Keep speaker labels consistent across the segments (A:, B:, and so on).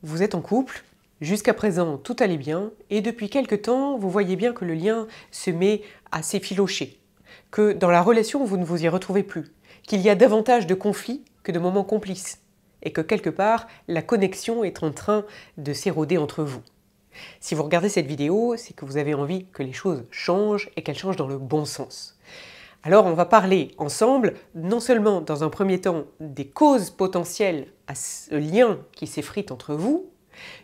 A: Vous êtes en couple, jusqu'à présent tout allait bien, et depuis quelque temps, vous voyez bien que le lien se met à s'effilocher, que dans la relation vous ne vous y retrouvez plus, qu'il y a davantage de conflits que de moments complices, et que quelque part, la connexion est en train de s'éroder entre vous. Si vous regardez cette vidéo, c'est que vous avez envie que les choses changent et qu'elles changent dans le bon sens. Alors on va parler ensemble, non seulement dans un premier temps des causes potentielles à ce lien qui s'effrite entre vous,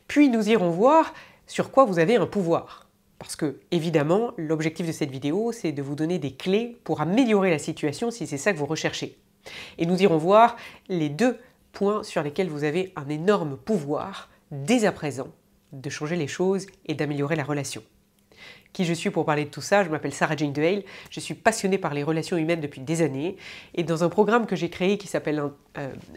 A: puis nous irons voir sur quoi vous avez un pouvoir. Parce que, évidemment, l'objectif de cette vidéo, c'est de vous donner des clés pour améliorer la situation si c'est ça que vous recherchez. Et nous irons voir les deux points sur lesquels vous avez un énorme pouvoir, dès à présent, de changer les choses et d'améliorer la relation. Qui je suis pour parler de tout ça? Je m'appelle Sarah Jane DeHale, je suis passionnée par les relations humaines depuis des années et dans un programme que j'ai créé qui s'appelle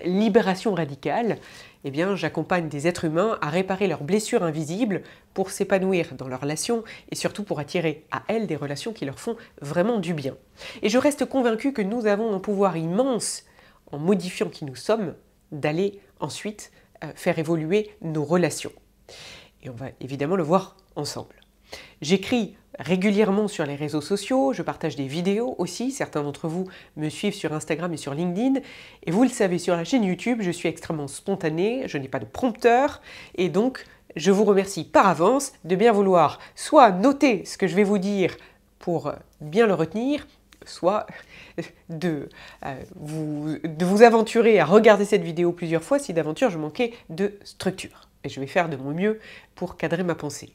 A: Libération radicale, eh bien, j'accompagne des êtres humains à réparer leurs blessures invisibles pour s'épanouir dans leurs relations et surtout pour attirer à elles des relations qui leur font vraiment du bien. Et je reste convaincue que nous avons un pouvoir immense en modifiant qui nous sommes d'aller ensuite faire évoluer nos relations. Et on va évidemment le voir ensemble. J'écris régulièrement sur les réseaux sociaux, je partage des vidéos aussi, certains d'entre vous me suivent sur Instagram et sur LinkedIn, et vous le savez, sur la chaîne YouTube, je suis extrêmement spontanée, je n'ai pas de prompteur, et donc je vous remercie par avance de bien vouloir soit noter ce que je vais vous dire pour bien le retenir, soit de vous aventurer à regarder cette vidéo plusieurs fois si d'aventure je manquais de structure. Et je vais faire de mon mieux pour cadrer ma pensée.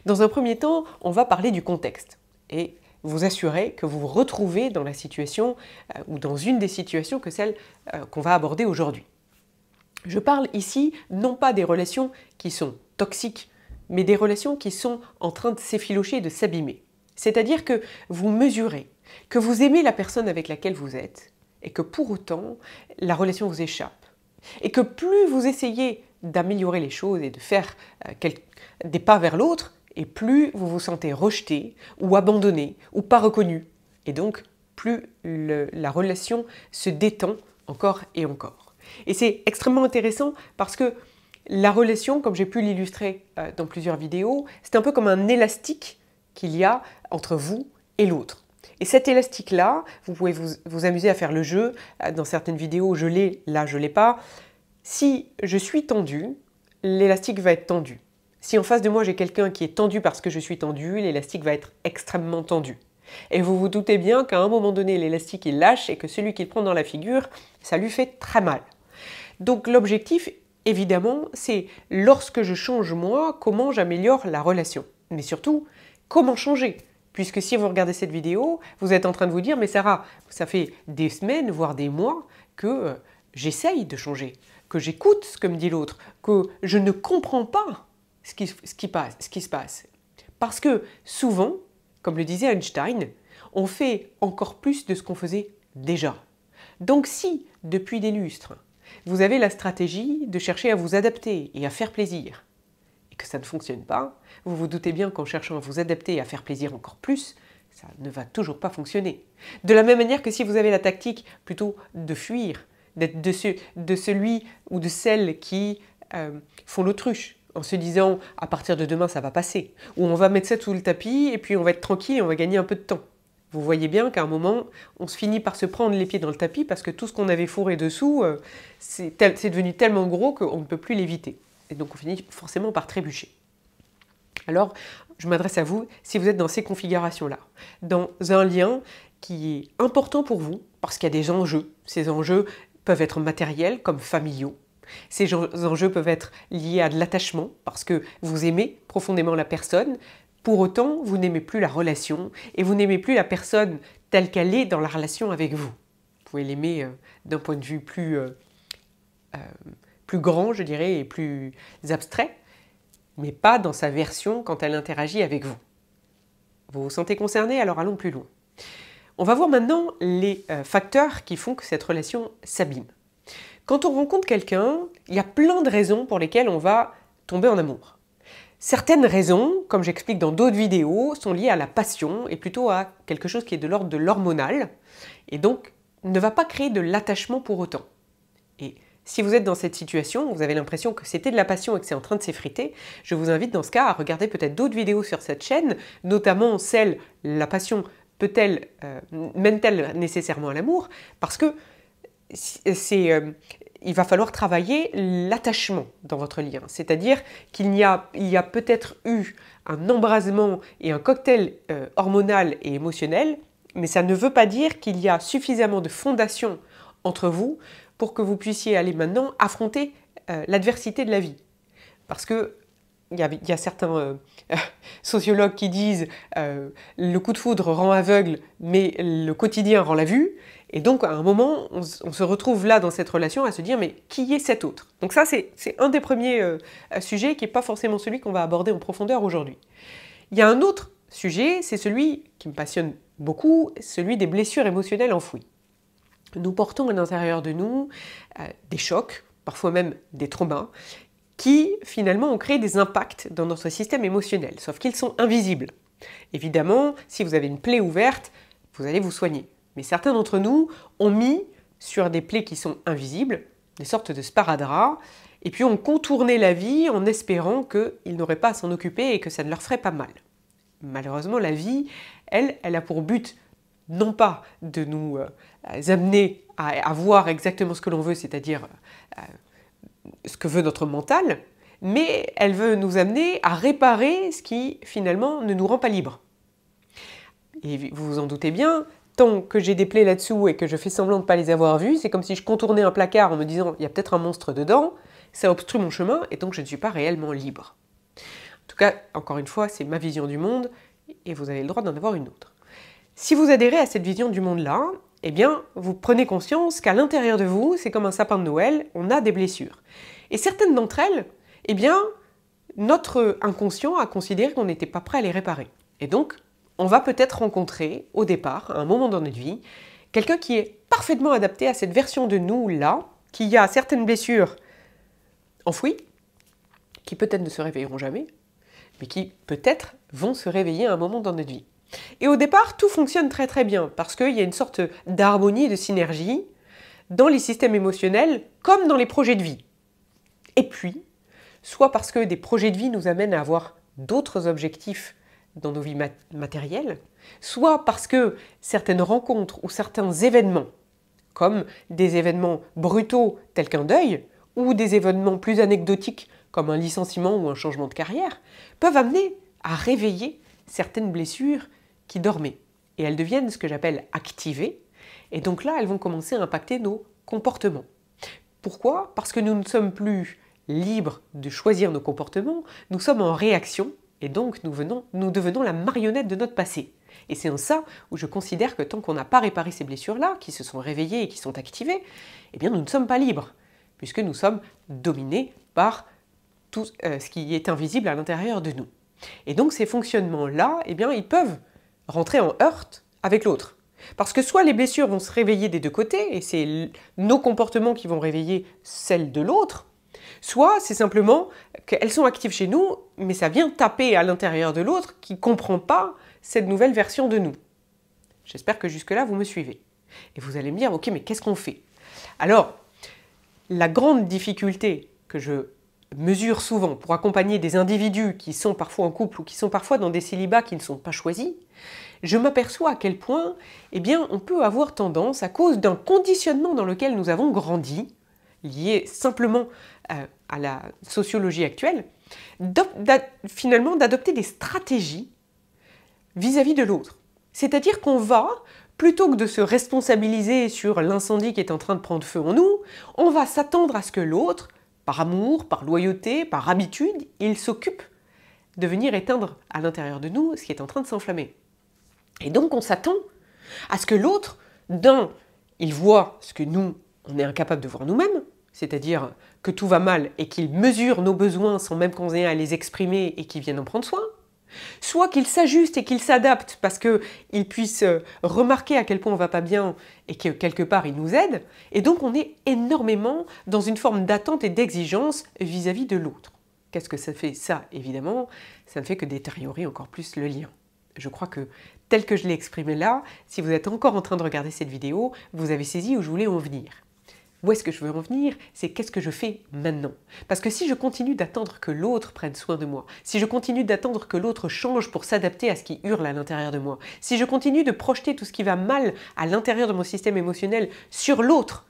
A: Dans un premier temps, on va parler du contexte et vous assurer que vous vous retrouvez dans la situation ou dans une des situations que celle qu'on va aborder aujourd'hui. Je parle ici non pas des relations qui sont toxiques, mais des relations qui sont en train de s'effilocher et de s'abîmer. C'est-à-dire que vous mesurez que vous aimez la personne avec laquelle vous êtes et que pour autant, la relation vous échappe. Et que plus vous essayez d'améliorer les choses et de faire des pas vers l'autre, et plus vous vous sentez rejeté ou abandonné ou pas reconnu. Et donc, plus la relation se détend encore et encore. Et c'est extrêmement intéressant parce que la relation, comme j'ai pu l'illustrer dans plusieurs vidéos, c'est un peu comme un élastique qu'il y a entre vous et l'autre. Et cet élastique-là, vous pouvez vous amuser à faire le jeu. Dans certaines vidéos, je l'ai, là je ne l'ai pas. Si je suis tendu, l'élastique va être tendu. Si en face de moi j'ai quelqu'un qui est tendu parce que je suis tendu, l'élastique va être extrêmement tendu. Et vous vous doutez bien qu'à un moment donné, l'élastique il lâche et que celui qui le prend dans la figure, ça lui fait très mal. Donc l'objectif, évidemment, c'est lorsque je change moi, comment j'améliore la relation. Mais surtout, comment changer? Puisque si vous regardez cette vidéo, vous êtes en train de vous dire « Mais Sarah, ça fait des semaines, voire des mois que j'essaye de changer, que j'écoute ce que me dit l'autre, que je ne comprends pas ce qui se passe. » Parce que souvent, comme le disait Einstein, on fait encore plus de ce qu'on faisait déjà. Donc si, depuis des lustres, vous avez la stratégie de chercher à vous adapter et à faire plaisir, et que ça ne fonctionne pas, vous vous doutez bien qu'en cherchant à vous adapter et à faire plaisir encore plus, ça ne va toujours pas fonctionner. De la même manière que si vous avez la tactique plutôt de fuir, d'être de celui ou de celle qui font l'autruche, en se disant « à partir de demain ça va passer », ou on va mettre ça sous le tapis et puis on va être tranquille et on va gagner un peu de temps. Vous voyez bien qu'à un moment, on se finit par se prendre les pieds dans le tapis parce que tout ce qu'on avait fourré dessous, c'est devenu tellement gros qu'on ne peut plus l'éviter. Et donc on finit forcément par trébucher. Alors, je m'adresse à vous si vous êtes dans ces configurations-là, dans un lien qui est important pour vous, parce qu'il y a des enjeux. Ces enjeux peuvent être matériels comme familiaux. Ces enjeux peuvent être liés à de l'attachement, parce que vous aimez profondément la personne, pour autant vous n'aimez plus la relation, et vous n'aimez plus la personne telle qu'elle est dans la relation avec vous. Vous pouvez l'aimer d'un point de vue plus grand, je dirais, et plus abstrait, mais pas dans sa version quand elle interagit avec vous. Vous vous sentez concerné? Alors allons plus loin. On va voir maintenant les facteurs qui font que cette relation s'abîme. Quand on rencontre quelqu'un, il y a plein de raisons pour lesquelles on va tomber en amour. Certaines raisons, comme j'explique dans d'autres vidéos, sont liées à la passion et plutôt à quelque chose qui est de l'ordre de l'hormonal et donc ne va pas créer de l'attachement pour autant. Et Si vous êtes dans cette situation, vous avez l'impression que c'était de la passion et que c'est en train de s'effriter, je vous invite dans ce cas à regarder peut-être d'autres vidéos sur cette chaîne, notamment celle La passion mène-t-elle nécessairement à l'amour? Parce que il va falloir travailler l'attachement dans votre lien. C'est-à-dire qu'il y a peut-être eu un embrasement et un cocktail hormonal et émotionnel, mais ça ne veut pas dire qu'il y a suffisamment de fondation entre vous pour que vous puissiez aller maintenant affronter l'adversité de la vie. Parce que il y a certains sociologues qui disent le coup de foudre rend aveugle, mais le quotidien rend la vue. Et donc, à un moment, on se retrouve là dans cette relation à se dire mais qui est cet autre? Donc ça, c'est un des premiers sujets qui n'est pas forcément celui qu'on va aborder en profondeur aujourd'hui. Il y a un autre sujet, c'est celui qui me passionne beaucoup, celui des blessures émotionnelles enfouies. Nous portons à l'intérieur de nous des chocs, parfois même des traumas, qui finalement ont créé des impacts dans notre système émotionnel, sauf qu'ils sont invisibles. Évidemment, si vous avez une plaie ouverte, vous allez vous soigner. Mais certains d'entre nous ont mis sur des plaies qui sont invisibles, des sortes de sparadraps, et puis ont contourné la vie en espérant qu'ils n'auraient pas à s'en occuper et que ça ne leur ferait pas mal. Malheureusement, la vie, elle a pour but non pas de nous amener à voir exactement ce que l'on veut, c'est-à-dire ce que veut notre mental, mais elle veut nous amener à réparer ce qui finalement ne nous rend pas libres. Et vous vous en doutez bien, tant que j'ai des plaies là-dessous et que je fais semblant de ne pas les avoir vues, c'est comme si je contournais un placard en me disant il y a peut-être un monstre dedans, ça obstrue mon chemin et donc je ne suis pas réellement libre. En tout cas, encore une fois, c'est ma vision du monde et vous avez le droit d'en avoir une autre. Si vous adhérez à cette vision du monde-là, eh bien, vous prenez conscience qu'à l'intérieur de vous, c'est comme un sapin de Noël, on a des blessures. Et certaines d'entre elles, eh bien, notre inconscient a considéré qu'on n'était pas prêt à les réparer. Et donc, on va peut-être rencontrer, au départ, à un moment dans notre vie, quelqu'un qui est parfaitement adapté à cette version de nous-là, qui a certaines blessures enfouies, qui peut-être ne se réveilleront jamais, mais qui peut-être vont se réveiller à un moment dans notre vie. Et au départ, tout fonctionne très très bien, parce qu'il y a une sorte d'harmonie, de synergie dans les systèmes émotionnels, comme dans les projets de vie. Et puis, soit parce que des projets de vie nous amènent à avoir d'autres objectifs dans nos vies matérielles, soit parce que certaines rencontres ou certains événements, comme des événements brutaux tels qu'un deuil, ou des événements plus anecdotiques comme un licenciement ou un changement de carrière, peuvent amener à réveiller certaines blessures qui dormaient. Et elles deviennent ce que j'appelle activées, et donc là, elles vont commencer à impacter nos comportements. Pourquoi? Parce que nous ne sommes plus libres de choisir nos comportements, nous sommes en réaction, et donc nous devenons la marionnette de notre passé. Et c'est en ça où je considère que tant qu'on n'a pas réparé ces blessures-là, qui se sont réveillées et qui sont activées, eh bien nous ne sommes pas libres, puisque nous sommes dominés par tout ce qui est invisible à l'intérieur de nous. Et donc ces fonctionnements-là, eh bien ils peuvent rentrer en heurte avec l'autre. Parce que soit les blessures vont se réveiller des deux côtés, et c'est nos comportements qui vont réveiller celles de l'autre, soit c'est simplement qu'elles sont actives chez nous, mais ça vient taper à l'intérieur de l'autre qui ne comprend pas cette nouvelle version de nous. J'espère que jusque-là, vous me suivez. Et vous allez me dire, ok, mais qu'est-ce qu'on fait? Alors, la grande difficulté que je mesure souvent pour accompagner des individus qui sont parfois en couple ou qui sont parfois dans des célibats qui ne sont pas choisis, je m'aperçois à quel point, eh bien, on peut avoir tendance, à cause d'un conditionnement dans lequel nous avons grandi, lié simplement à la sociologie actuelle, finalement d'adopter des stratégies vis-à-vis de l'autre. C'est-à-dire qu'on va, plutôt que de se responsabiliser sur l'incendie qui est en train de prendre feu en nous, on va s'attendre à ce que l'autre, par amour, par loyauté, par habitude, il s'occupe de venir éteindre à l'intérieur de nous ce qui est en train de s'enflammer. Et donc on s'attend à ce que l'autre, il voit ce que nous, on est incapable de voir nous-mêmes, c'est-à-dire que tout va mal et qu'il mesure nos besoins sans même qu'on ait à les exprimer et qu'il vienne en prendre soin, soit qu'il s'ajuste et qu'il s'adapte parce qu'il puisse remarquer à quel point on ne va pas bien et que quelque part il nous aide, et donc on est énormément dans une forme d'attente et d'exigence vis-à-vis de l'autre. Qu'est-ce que ça fait? Ça, évidemment, ça ne fait que détériorer encore plus le lien. Je crois que, tel que je l'ai exprimé là, si vous êtes encore en train de regarder cette vidéo, vous avez saisi où je voulais en venir. Où est-ce que je veux en venir? C'est qu'est-ce que je fais maintenant? Parce que si je continue d'attendre que l'autre prenne soin de moi, si je continue d'attendre que l'autre change pour s'adapter à ce qui hurle à l'intérieur de moi, si je continue de projeter tout ce qui va mal à l'intérieur de mon système émotionnel sur l'autre,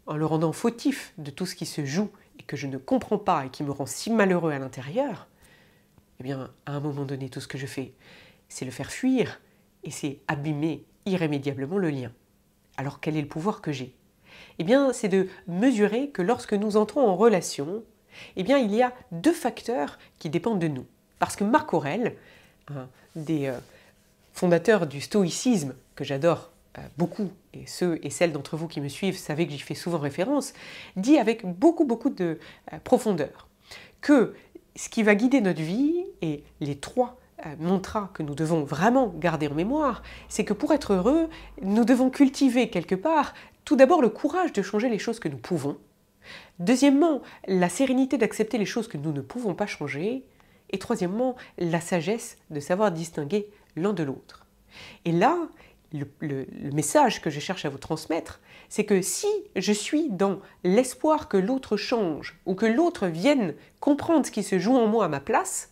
A: en le rendant fautif de tout ce qui se joue et que je ne comprends pas et qui me rend si malheureux à l'intérieur, eh bien, à un moment donné, tout ce que je fais, c'est le faire fuir et c'est abîmer irrémédiablement le lien. Alors, quel est le pouvoir que j'ai? Eh bien, c'est de mesurer que lorsque nous entrons en relation, eh bien, il y a deux facteurs qui dépendent de nous. Parce que Marc Aurèle, un des fondateurs du stoïcisme, que j'adore beaucoup, et ceux et celles d'entre vous qui me suivent savez que j'y fais souvent référence, dit avec beaucoup de profondeur que ce qui va guider notre vie, et les trois mantras que nous devons vraiment garder en mémoire, c'est que pour être heureux, nous devons cultiver quelque part tout d'abord le courage de changer les choses que nous pouvons, deuxièmement, la sérénité d'accepter les choses que nous ne pouvons pas changer, et troisièmement, la sagesse de savoir distinguer l'un de l'autre. Et là, le message que je cherche à vous transmettre, c'est que si je suis dans l'espoir que l'autre change ou que l'autre vienne comprendre ce qui se joue en moi à ma place,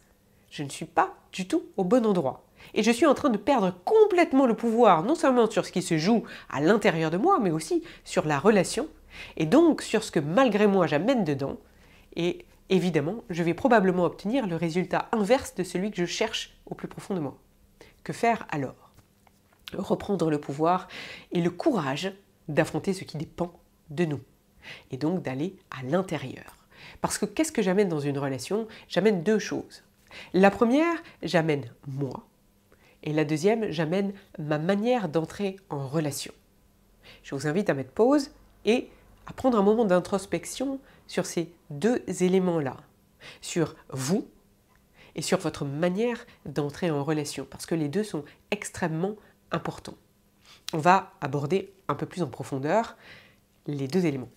A: je ne suis pas du tout au bon endroit. Et je suis en train de perdre complètement le pouvoir, non seulement sur ce qui se joue à l'intérieur de moi, mais aussi sur la relation, et donc sur ce que malgré moi j'amène dedans. Et évidemment, je vais probablement obtenir le résultat inverse de celui que je cherche au plus profond de moi. Que faire alors? Reprendre le pouvoir et le courage d'affronter ce qui dépend de nous. Et donc d'aller à l'intérieur. Parce que qu'est-ce que j'amène dans une relation? J'amène deux choses. La première, j'amène moi. Et la deuxième, j'amène ma manière d'entrer en relation. Je vous invite à mettre pause et à prendre un moment d'introspection sur ces deux éléments-là. Sur vous et sur votre manière d'entrer en relation. Parce que les deux sont extrêmement importants. On va aborder un peu plus en profondeur les deux éléments.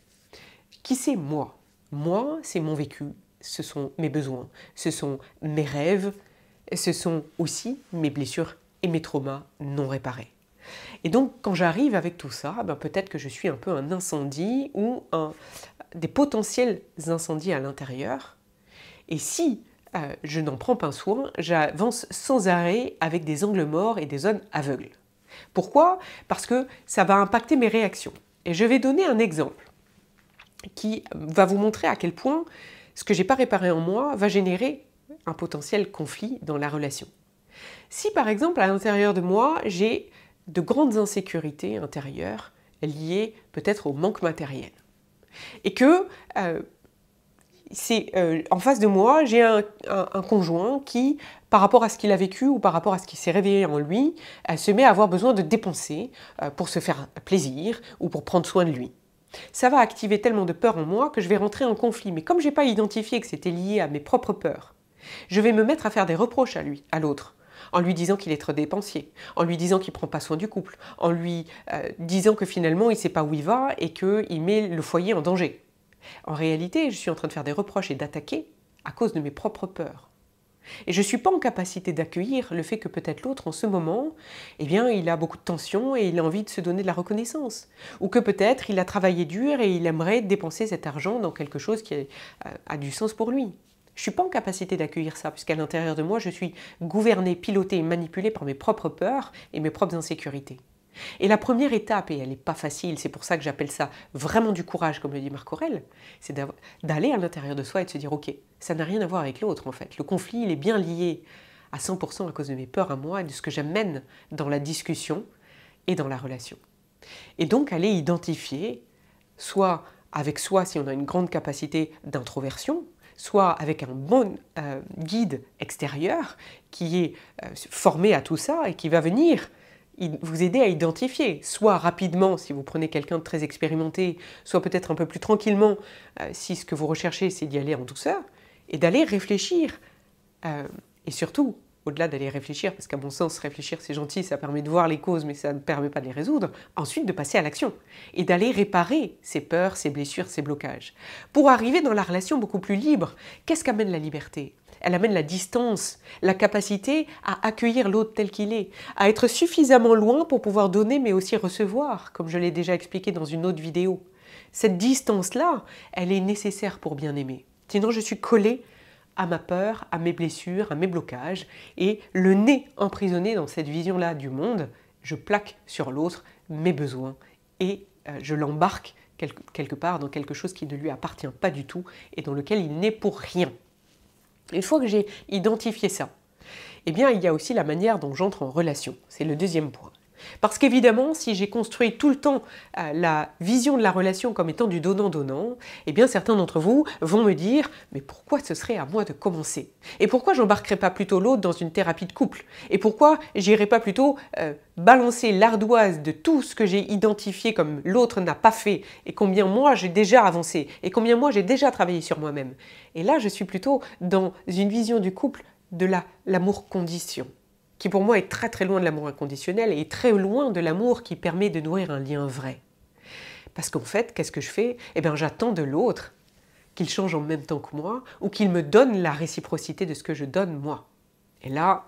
A: Qui c'est moi? Moi, c'est mon vécu, ce sont mes besoins, ce sont mes rêves, ce sont aussi mes blessures et mes traumas non réparés. Et donc, quand j'arrive avec tout ça, peut-être que je suis un peu un incendie ou des potentiels incendies à l'intérieur. Et si je n'en prends pas soin, j'avance sans arrêt avec des angles morts et des zones aveugles. Pourquoi? Parce que ça va impacter mes réactions. Et je vais donner un exemple qui va vous montrer à quel point ce que je n'ai pas réparé en moi va générer un potentiel conflit dans la relation. Si par exemple à l'intérieur de moi, j'ai de grandes insécurités intérieures liées peut-être au manque matériel, et que en face de moi, j'ai un conjoint qui, par rapport à ce qu'il a vécu ou par rapport à ce qui s'est réveillé en lui, se met à avoir besoin de dépenser pour se faire plaisir ou pour prendre soin de lui. Ça va activer tellement de peur en moi que je vais rentrer en conflit. Mais comme je n'ai pas identifié que c'était lié à mes propres peurs, je vais me mettre à faire des reproches à l'autre, en lui disant qu'il est trop dépensier, en lui disant qu'il ne prend pas soin du couple, en lui disant que finalement il ne sait pas où il va et qu'il met le foyer en danger. En réalité, je suis en train de faire des reproches et d'attaquer à cause de mes propres peurs. Et je ne suis pas en capacité d'accueillir le fait que peut-être l'autre, en ce moment, eh bien, il a beaucoup de tension et il a envie de se donner de la reconnaissance. Ou que peut-être il a travaillé dur et il aimerait dépenser cet argent dans quelque chose qui a du sens pour lui. Je ne suis pas en capacité d'accueillir ça, puisqu'à l'intérieur de moi, je suis gouvernée, pilotée et manipulée par mes propres peurs et mes propres insécurités. Et la première étape, et elle n'est pas facile, c'est pour ça que j'appelle ça vraiment du courage, comme le dit Marc Aurèle, c'est d'aller à l'intérieur de soi et de se dire « Ok, ça n'a rien à voir avec l'autre en fait. Le conflit, il est bien lié à 100% à cause de mes peurs à moi et de ce que j'amène dans la discussion et dans la relation. » Et donc aller identifier, soit avec soi si on a une grande capacité d'introversion, soit avec un bon guide extérieur qui est formé à tout ça et qui va venir vous aider à identifier, soit rapidement si vous prenez quelqu'un de très expérimenté, soit peut-être un peu plus tranquillement si ce que vous recherchez c'est d'y aller en douceur, et d'aller réfléchir. Et surtout, au-delà d'aller réfléchir, parce qu'à mon sens, réfléchir c'est gentil, ça permet de voir les causes, mais ça ne permet pas de les résoudre, ensuite de passer à l'action, et d'aller réparer ces peurs, ces blessures, ces blocages. Pour arriver dans la relation beaucoup plus libre, qu'est-ce qu'amène la liberté ? Elle amène la distance, la capacité à accueillir l'autre tel qu'il est, à être suffisamment loin pour pouvoir donner mais aussi recevoir, comme je l'ai déjà expliqué dans une autre vidéo. Cette distance-là, elle est nécessaire pour bien aimer. Sinon, je suis collée à ma peur, à mes blessures, à mes blocages, et le nez emprisonné dans cette vision-là du monde, je plaque sur l'autre mes besoins et je l'embarque quelque part dans quelque chose qui ne lui appartient pas du tout et dans lequel il n'est pour rien. Une fois que j'ai identifié ça, eh bien, il y a aussi la manière dont j'entre en relation. C'est le deuxième point. Parce qu'évidemment, si j'ai construit tout le temps la vision de la relation comme étant du donnant-donnant, eh bien certains d'entre vous vont me dire « mais pourquoi ce serait à moi de commencer ? Et pourquoi j'embarquerais pas plutôt l'autre dans une thérapie de couple ? Et pourquoi j'irais pas plutôt balancer l'ardoise de tout ce que j'ai identifié comme l'autre n'a pas fait et combien moi j'ai déjà avancé et combien moi j'ai déjà travaillé sur moi-même ?» Et là, je suis plutôt dans une vision du couple de l'amour-condition, qui pour moi est très très loin de l'amour inconditionnel et très loin de l'amour qui permet de nourrir un lien vrai. Parce qu'en fait, qu'est-ce que je fais ? Eh bien, j'attends de l'autre qu'il change en même temps que moi ou qu'il me donne la réciprocité de ce que je donne moi. Et là,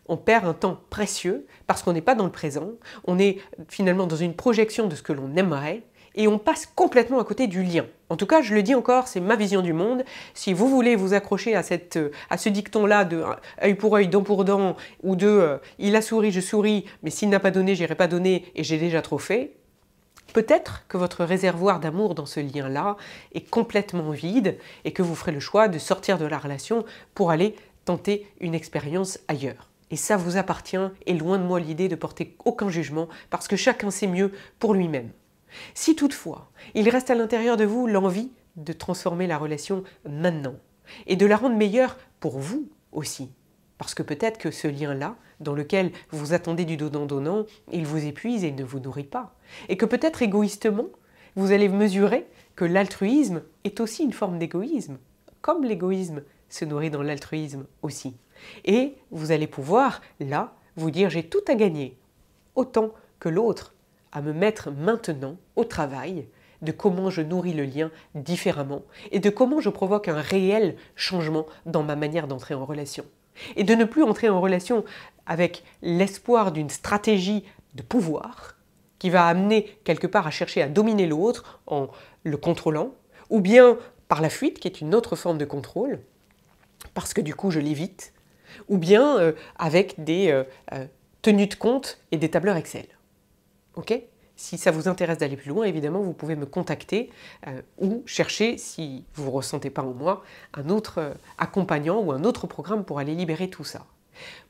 A: on perd un temps précieux parce qu'on n'est pas dans le présent, on est finalement dans une projection de ce que l'on aimerait et on passe complètement à côté du lien. En tout cas, je le dis encore, c'est ma vision du monde. Si vous voulez vous accrocher à ce dicton-là de œil pour œil, dent pour dent, ou de il a souri, je souris, mais s'il n'a pas donné, j'irai pas donner et j'ai déjà trop fait, peut-être que votre réservoir d'amour dans ce lien-là est complètement vide et que vous ferez le choix de sortir de la relation pour aller tenter une expérience ailleurs. Et ça vous appartient et loin de moi l'idée de porter aucun jugement parce que chacun sait mieux pour lui-même. Si toutefois, il reste à l'intérieur de vous l'envie de transformer la relation maintenant et de la rendre meilleure pour vous aussi, parce que peut-être que ce lien-là, dans lequel vous attendez du donnant-donnant, il vous épuise et ne vous nourrit pas, et que peut-être égoïstement, vous allez mesurer que l'altruisme est aussi une forme d'égoïsme, comme l'égoïsme se nourrit dans l'altruisme aussi. Et vous allez pouvoir, là, vous dire « j'ai tout à gagner », autant que l'autre, à me mettre maintenant au travail de comment je nourris le lien différemment et de comment je provoque un réel changement dans ma manière d'entrer en relation. Et de ne plus entrer en relation avec l'espoir d'une stratégie de pouvoir qui va amener quelque part à chercher à dominer l'autre en le contrôlant, ou bien par la fuite qui est une autre forme de contrôle, parce que du coup je l'évite, ou bien avec des tenues de compte et des tableurs Excel. Ok ? Si ça vous intéresse d'aller plus loin, évidemment, vous pouvez me contacter ou chercher, si vous ne ressentez pas en moi, un autre accompagnant ou un autre programme pour aller libérer tout ça.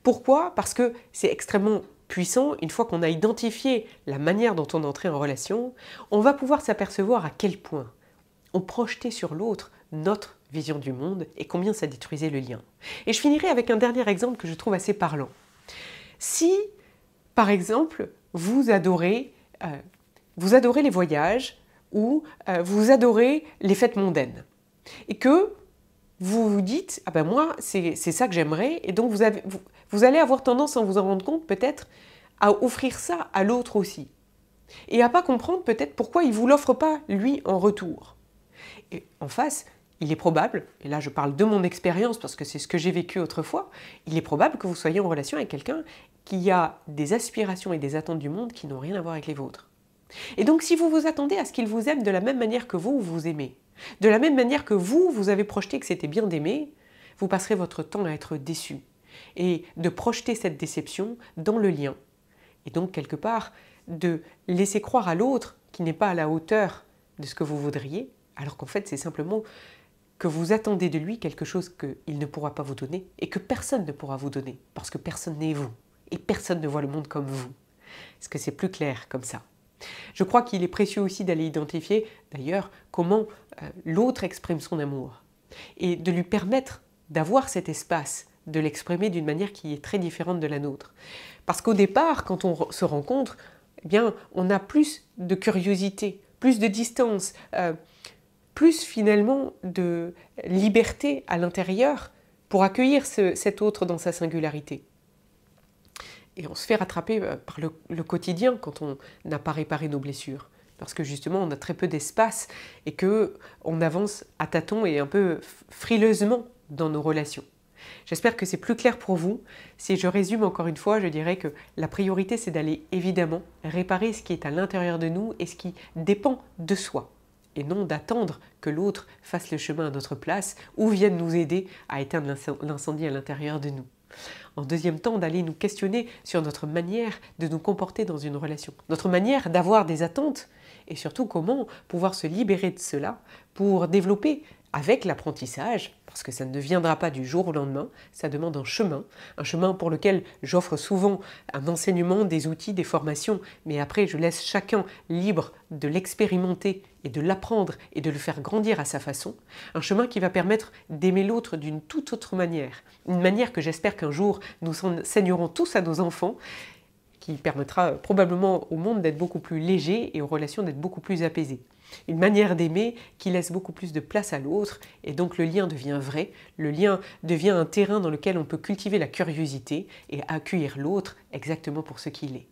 A: Pourquoi ? Parce que c'est extrêmement puissant. Une fois qu'on a identifié la manière dont on entrait en relation, on va pouvoir s'apercevoir à quel point on projetait sur l'autre notre vision du monde et combien ça détruisait le lien. Et je finirai avec un dernier exemple que je trouve assez parlant. Si, par exemple, vous adorez les voyages ou vous adorez les fêtes mondaines et que vous vous dites « ah ben moi c'est ça que j'aimerais » et donc vous allez avoir tendance sans vous en rendre compte peut-être à offrir ça à l'autre aussi et à pas comprendre peut-être pourquoi il ne vous l'offre pas lui en retour. Et en face, il est probable, et là je parle de mon expérience parce que c'est ce que j'ai vécu autrefois, il est probable que vous soyez en relation avec quelqu'un qui a des aspirations et des attentes du monde qui n'ont rien à voir avec les vôtres. Et donc si vous vous attendez à ce qu'il vous aime de la même manière que vous aimez, de la même manière que vous avez projeté que c'était bien d'aimer, vous passerez votre temps à être déçu et de projeter cette déception dans le lien. Et donc quelque part, de laisser croire à l'autre qui n'est pas à la hauteur de ce que vous voudriez, alors qu'en fait c'est simplement que vous attendez de lui quelque chose qu'il ne pourra pas vous donner et que personne ne pourra vous donner, parce que personne n'est vous et personne ne voit le monde comme vous. Est-ce que c'est plus clair comme ça ? Je crois qu'il est précieux aussi d'aller identifier d'ailleurs comment l'autre exprime son amour et de lui permettre d'avoir cet espace, de l'exprimer d'une manière qui est très différente de la nôtre. Parce qu'au départ, quand on se rencontre, eh bien, on a plus de curiosité, plus de distance, plus finalement de liberté à l'intérieur pour accueillir cet autre dans sa singularité. Et on se fait rattraper par le quotidien quand on n'a pas réparé nos blessures. Parce que justement, on a très peu d'espace et qu'on avance à tâtons et un peu frileusement dans nos relations. J'espère que c'est plus clair pour vous. Si je résume encore une fois, je dirais que la priorité, c'est d'aller évidemment réparer ce qui est à l'intérieur de nous et ce qui dépend de soi. et non d'attendre que l'autre fasse le chemin à notre place ou vienne nous aider à éteindre l'incendie à l'intérieur de nous. En deuxième temps, d'aller nous questionner sur notre manière de nous comporter dans une relation, notre manière d'avoir des attentes et surtout comment pouvoir se libérer de cela pour développer avec l'apprentissage, parce que ça ne viendra pas du jour au lendemain, ça demande un chemin pour lequel j'offre souvent un enseignement, des outils, des formations, mais après je laisse chacun libre de l'expérimenter et de l'apprendre et de le faire grandir à sa façon, un chemin qui va permettre d'aimer l'autre d'une toute autre manière, une manière que j'espère qu'un jour nous enseignerons tous à nos enfants, qui permettra probablement au monde d'être beaucoup plus léger et aux relations d'être beaucoup plus apaisées. Une manière d'aimer qui laisse beaucoup plus de place à l'autre et donc le lien devient vrai, le lien devient un terrain dans lequel on peut cultiver la curiosité et accueillir l'autre exactement pour ce qu'il est.